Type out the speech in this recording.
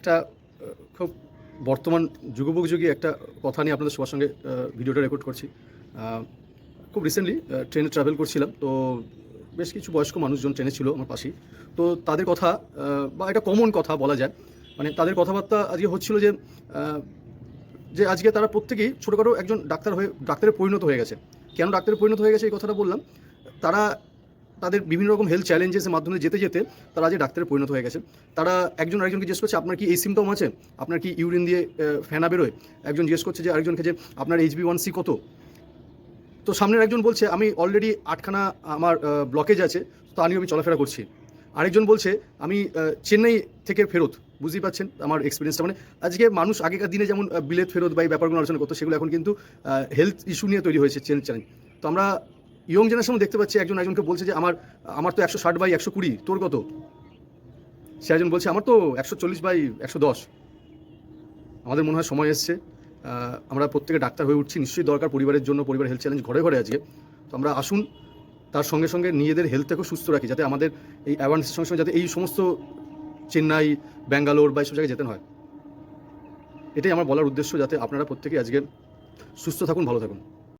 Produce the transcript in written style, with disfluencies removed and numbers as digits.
একটা খুব বর্তমান যুগোপযোগী একটা কথা নিয়ে আপনাদের সবার সঙ্গে ভিডিওটা রেকর্ড করছি। খুব রিসেন্টলি ট্রেনে ট্রাভেল করছিলাম, তো বেশ কিছু বয়স্ক মানুষজন ট্রেনে ছিল আমার পাশেই। তো তাদের কথা বা এটা কমন কথা বলা যায়, মানে তাদের কথাবার্তা আজকে হচ্ছিল যে যে আজকে তারা প্রত্যেকেই ছোটোখাটো একজন ডাক্তারে পরিণত হয়ে গেছে। কেন ডাক্তারে পরিণত হয়ে গেছে এই কথাটা বললাম, তারা তাদের বিভিন্ন রকম হেলথ চ্যালেঞ্জেসের মাধ্যমে যেতে যেতে তারা আজকে ডাক্তারে পরিণত হয়ে গেছে। তারা একজন আরেকজনকে জিজ্ঞেস করছে আপনার কি এই সিমটম আছে, আপনার কি ইউরিন দিয়ে ফেনা বেরোয়। একজন জিজ্ঞেস করছে যে আরেকজনকে যে আপনার HB1C কত। তো সামনের একজন বলছে আমি অলরেডি 8খানা আমার ব্লকেজ আছে, তা নিয়ে আমি চলাফেরা করছি। আরেকজন বলছে আমি চেন্নাই থেকে ফেরত। বুঝতেই পারছেন আমার এক্সপিরিয়েন্সটা, মানে আজকে মানুষ আগেকার দিনে যেমন বিলেত ফেরত বা এই ব্যাপারগুলো আলোচনা করতো, সেগুলো এখন কিন্তু হেলথ ইস্যু নিয়ে তৈরি হয়েছে চ্যালেঞ্জ। তো আমরা ইয়ং জেনারেশন দেখতে পাচ্ছি একজন একজনকে বলছে যে আমার তো 160/120, তোর কত। সে একজন বলছে আমার তো 140/110। আমাদের মনে হয় সময় এসছে আমরা প্রত্যেকে ডাক্তার হয়ে উঠছি, নিশ্চয়ই দরকার পরিবারের জন্য। পরিবার হেলথ চ্যালেঞ্জ ঘরে ঘরে আজকে। তো আমরা আসুন তার সঙ্গে সঙ্গে নিজেদের হেলথটাকেও সুস্থ রাখি, যাতে আমাদের এই অ্যাওয়ারনেসের সঙ্গে সঙ্গে যাতে এই সমস্ত চেন্নাই, ব্যাঙ্গালোর বা এইসব জায়গায় যেতে হয়। এটাই আমার বলার উদ্দেশ্য, যাতে আপনারা প্রত্যেকেই আজকে সুস্থ থাকুন, ভালো থাকুন।